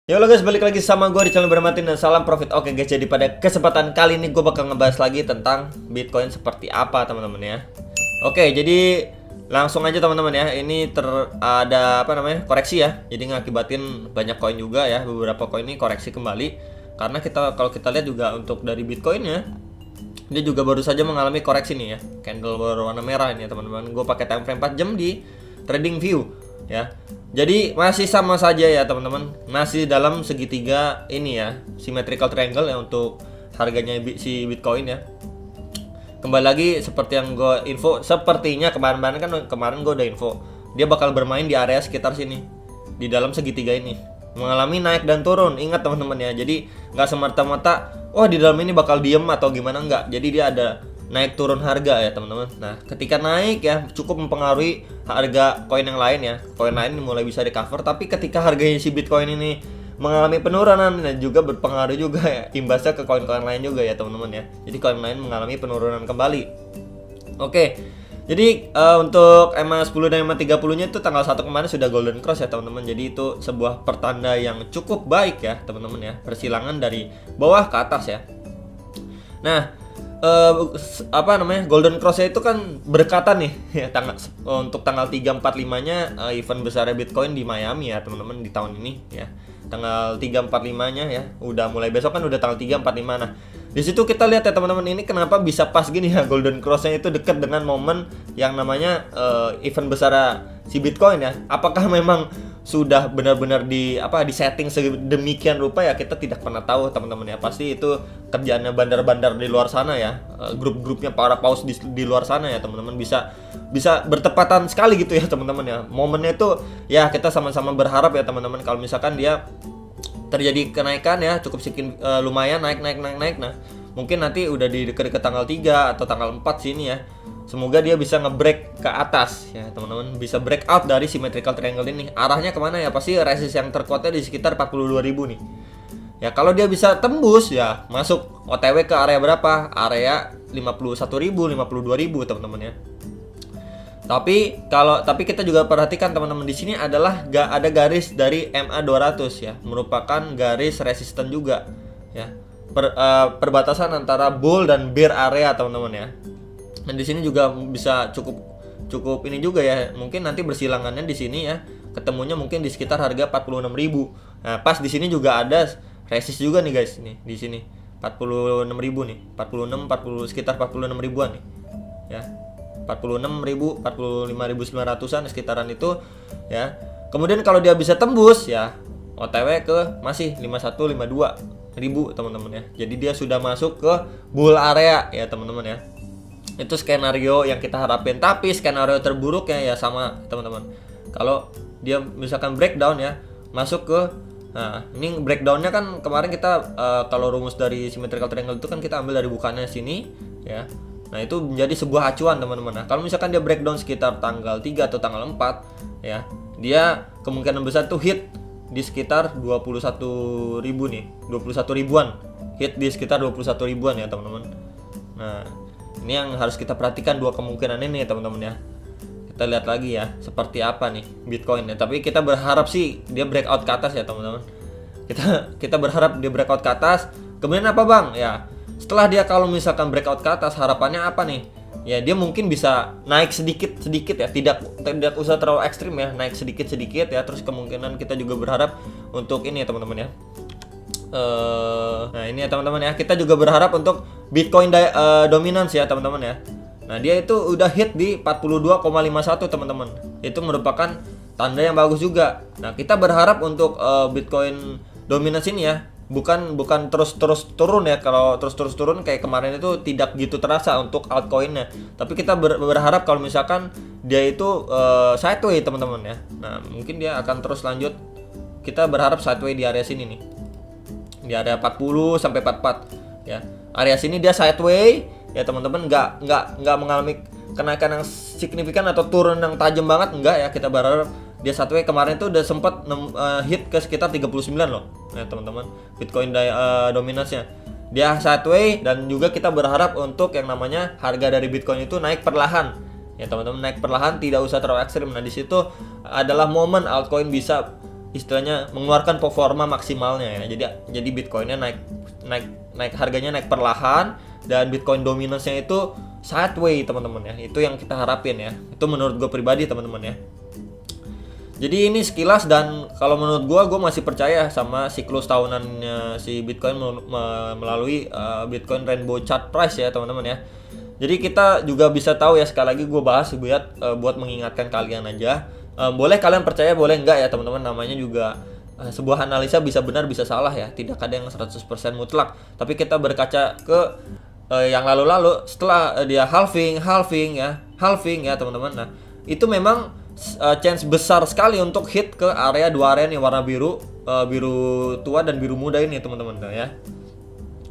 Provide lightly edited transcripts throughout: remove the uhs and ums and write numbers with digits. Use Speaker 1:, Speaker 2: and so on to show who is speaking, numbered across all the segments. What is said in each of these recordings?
Speaker 1: Yo guys, balik lagi sama gue di channel Bermatin dan salam profit. Oke guys, jadi pada kesempatan kali ini gue bakal ngebahas lagi tentang Bitcoin seperti apa teman-teman ya. Oke, jadi langsung aja teman-teman ya. Ini ada koreksi ya. Jadi ngakibatin banyak koin juga ya. Beberapa koin ini koreksi kembali karena kalau kita lihat juga untuk dari Bitcoinnya, dia juga baru saja mengalami koreksi nih ya. Candle berwarna merah ini ya teman-teman. Gue pakai time frame 4 jam di TradingView ya. Jadi masih sama saja ya teman-teman, masih dalam segitiga ini ya, symmetrical triangle ya untuk harganya si Bitcoin ya. Kembali lagi seperti yang gue info, sepertinya kemarin gue udah info dia bakal bermain di area sekitar sini, di dalam segitiga ini, mengalami naik dan turun. Ingat teman-teman ya, jadi nggak semata-mata di dalam ini bakal diem atau gimana, nggak. Jadi dia ada naik turun harga ya teman-teman. Nah, ketika naik ya cukup mempengaruhi harga koin yang lain ya. Koin lain mulai bisa recover, tapi ketika harganya si Bitcoin ini mengalami penurunan dan juga berpengaruh juga ya, imbasnya ke koin-koin lain juga ya teman-teman ya. Jadi koin lain mengalami penurunan kembali. Oke. Jadi untuk EMA 10 dan EMA 30-nya itu tanggal 1 kemarin sudah golden cross ya teman-teman. Jadi itu sebuah pertanda yang cukup baik ya teman-teman ya. Persilangan dari bawah ke atas ya. Nah, golden cross itu kan berkatan nih ya, untuk tanggal 3 4 5-nya event besar Bitcoin di Miami ya teman-teman di tahun ini ya. Tanggal 3 4 5-nya ya. Udah mulai besok kan udah tanggal 3 4 5. Nah, di situ kita lihat ya teman-teman, ini kenapa bisa pas gini ya, golden cross-nya itu dekat dengan momen yang namanya event besar si Bitcoin ya. Apakah memang sudah benar-benar di setting sedemikian rupa ya, kita tidak pernah tahu teman-teman ya. Pasti itu kerjaannya bandar-bandar di luar sana ya, grup-grupnya para paus di luar sana ya teman-teman. Bisa bertepatan sekali gitu ya teman-teman ya. Momennya itu ya kita sama-sama berharap ya teman-teman, kalau misalkan dia terjadi kenaikan ya cukup lumayan naik. Nah, mungkin nanti udah di dekat tanggal 3 atau tanggal 4 sini ya. Semoga dia bisa nge-break ke atas ya teman-teman, bisa break out dari symmetrical triangle ini. Arahnya kemana ya? Pasti resist yang terkuatnya di sekitar 42.000 nih. Ya kalau dia bisa tembus ya masuk OTW ke area berapa? Area 51.000, 52.000 teman-teman ya. Tapi kita juga perhatikan teman-teman, di sini adalah ada garis dari MA 200 ya, merupakan garis resisten juga ya. Perbatasan antara bull dan bear area teman-teman ya. Dan di sini juga bisa cukup ini juga ya. Mungkin nanti bersilangannya di sini ya, ketemunya mungkin di sekitar harga 46.000. Nah, pas di sini juga ada resist juga nih guys, nih di sini 46.000 nih, 40 sekitar 46 ribuan nih. Ya. 46.000, 45.900-an sekitaran itu ya. Kemudian kalau dia bisa tembus ya OTW ke masih 51 52.000 teman-teman ya. Jadi dia sudah masuk ke bull area ya teman-teman ya. Itu skenario yang kita harapin. Tapi skenario terburuknya ya sama teman-teman, kalau dia misalkan breakdown ya, masuk ke, nah ini breakdownnya kan kemarin kita kalau rumus dari symmetrical triangle itu kan kita ambil dari bukannya sini ya. Nah itu menjadi sebuah acuan teman-teman. Nah kalau misalkan dia breakdown sekitar tanggal 3 atau tanggal 4 ya, dia kemungkinan besar tuh hit di sekitar 21.000 nih, 21 ribuan, hit di sekitar 21 ribuan ya teman-teman. Nah ini yang harus kita perhatikan, dua kemungkinan ini ya teman-teman ya. Kita lihat lagi ya seperti apa nih Bitcoin ya. Tapi kita berharap sih dia breakout ke atas ya teman-teman. Kita berharap dia breakout ke atas. Kemudian apa bang? Ya setelah dia kalau misalkan breakout ke atas, harapannya apa nih? Ya dia mungkin bisa naik sedikit ya, tidak usah terlalu ekstrim ya, naik sedikit ya. Terus kemungkinan kita juga berharap untuk ini ya teman-teman ya. Nah ini ya teman-teman ya, kita juga berharap untuk Bitcoin dominance ya teman-teman ya. Nah dia itu udah hit di 42,51 teman-teman. Itu merupakan tanda yang bagus juga. Nah kita berharap untuk Bitcoin dominance ini ya bukan terus turun ya. Kalau terus turun kayak kemarin itu tidak gitu terasa untuk altcoinnya. Tapi kita berharap kalau misalkan dia itu sideway teman-teman ya. Nah mungkin dia akan terus lanjut. Kita berharap sideway di area sini nih, di area 40 sampai 44 ya. Area sini dia sideway ya teman-teman, nggak mengalami kenaikan yang signifikan atau turun yang tajam banget, enggak ya. Kita berharap dia sideway. Kemarin itu udah sempat hit ke sekitar 39 loh ya teman-teman, Bitcoin dominance-nya. Dia sideway, dan juga kita berharap untuk yang namanya harga dari Bitcoin itu naik perlahan ya teman-teman, naik perlahan, tidak usah terlalu ekstrim. Nah di situ adalah momen altcoin bisa istilahnya mengeluarkan performa maksimalnya ya. Jadi Bitcoinnya naik harganya naik perlahan, dan Bitcoin dominance-nya itu sideways teman-teman ya. Itu yang kita harapin ya. Itu menurut gue pribadi teman-teman ya. Jadi ini sekilas, dan kalau menurut gue masih percaya sama siklus tahunannya si Bitcoin melalui Bitcoin Rainbow Chart Price ya teman-teman ya. Jadi kita juga bisa tahu ya, sekali lagi gue bahas buat mengingatkan kalian aja. Boleh kalian percaya, boleh enggak ya teman-teman, namanya juga sebuah analisa bisa benar bisa salah ya. Tidak ada yang 100% mutlak. Tapi kita berkaca ke yang lalu-lalu setelah dia halving ya teman-teman. Nah, itu memang chance besar sekali untuk hit ke dua area nih, warna biru tua dan biru muda ini teman-teman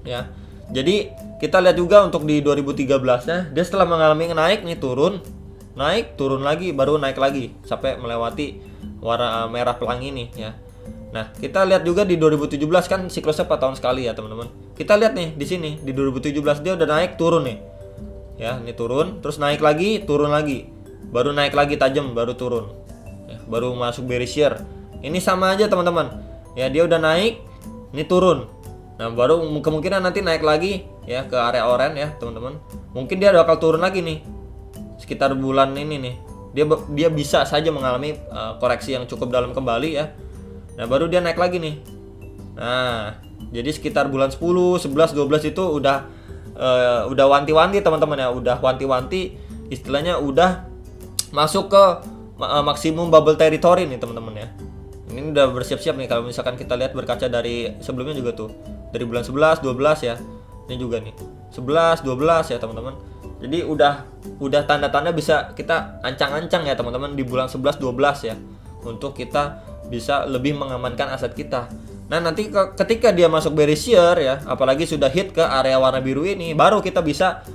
Speaker 1: ya. Jadi kita lihat juga untuk di 2013-nya, dia setelah mengalami naik nih, turun lagi, baru naik lagi sampai melewati warna merah pelangi nih ya. Nah, kita lihat juga di 2017 kan siklusnya 4 tahun sekali ya teman-teman. Kita lihat nih di sini di 2017 dia udah naik turun nih. Ya, ini turun, terus naik lagi, turun lagi. Baru naik lagi tajam, baru turun. Ya, baru masuk bearish year. Ini sama aja teman-teman. Ya, dia udah naik, ini turun. Nah, baru kemungkinan nanti naik lagi ya ke area orange ya, teman-teman. Mungkin dia bakal turun lagi nih. Sekitar bulan ini nih. Dia bisa saja mengalami koreksi yang cukup dalam kembali ya. Nah, baru dia naik lagi nih. Nah, jadi sekitar bulan 10, 11, 12 itu udah wanti-wanti teman-teman ya, udah wanti-wanti, istilahnya udah masuk ke maksimum bubble territory nih teman-teman ya. Ini udah bersiap-siap nih, kalau misalkan kita lihat berkaca dari sebelumnya juga tuh, dari bulan 11, 12 ya. Ini juga nih 11, 12 ya teman-teman. Jadi udah tanda-tanda bisa kita ancang-ancang ya teman-teman di bulan 11, 12 ya, untuk kita bisa lebih mengamankan aset kita. Nah, nanti ketika dia masuk bearish year ya, apalagi sudah hit ke area warna biru ini, baru kita bisa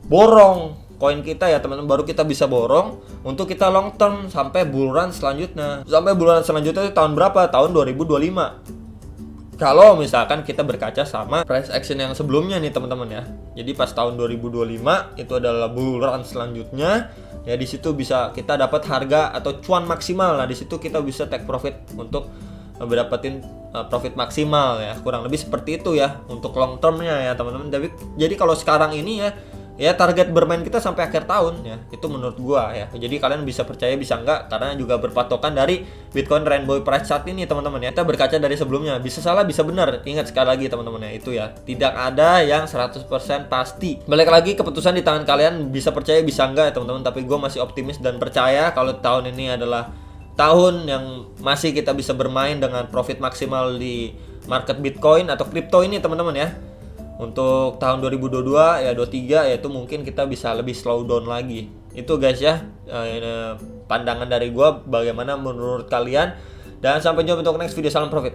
Speaker 1: borong koin kita ya teman-teman, baru kita bisa borong untuk kita long term sampai bull run selanjutnya. Sampai bull run selanjutnya itu tahun berapa? Tahun 2025. Kalau misalkan kita berkaca sama price action yang sebelumnya nih teman-teman ya. Jadi pas tahun 2025 itu adalah bull run selanjutnya. Ya, di situ bisa kita dapat harga atau cuan maksimal. Nah, di situ kita bisa take profit untuk dapetin profit maksimal ya. Kurang lebih seperti itu ya untuk long termnya ya teman-teman. Jadi kalau sekarang ini ya target bermain kita sampai akhir tahun ya. Itu menurut gua ya. Jadi kalian bisa percaya bisa enggak, karena juga berpatokan dari Bitcoin Rainbow Price Chart ini teman-teman ya. Kita berkaca dari sebelumnya, bisa salah bisa benar. Ingat sekali lagi teman-teman ya, itu ya. Tidak ada yang 100% pasti. Balik lagi, keputusan di tangan kalian, bisa percaya bisa enggak ya teman-teman. Tapi gua masih optimis dan percaya kalau tahun ini adalah tahun yang masih kita bisa bermain dengan profit maksimal di market Bitcoin atau kripto ini teman-teman ya. Untuk tahun 2022 ya 23 ya itu mungkin kita bisa lebih slow down lagi. Itu guys ya, pandangan dari gua, bagaimana menurut kalian. Dan sampai jumpa untuk next video, salam profit.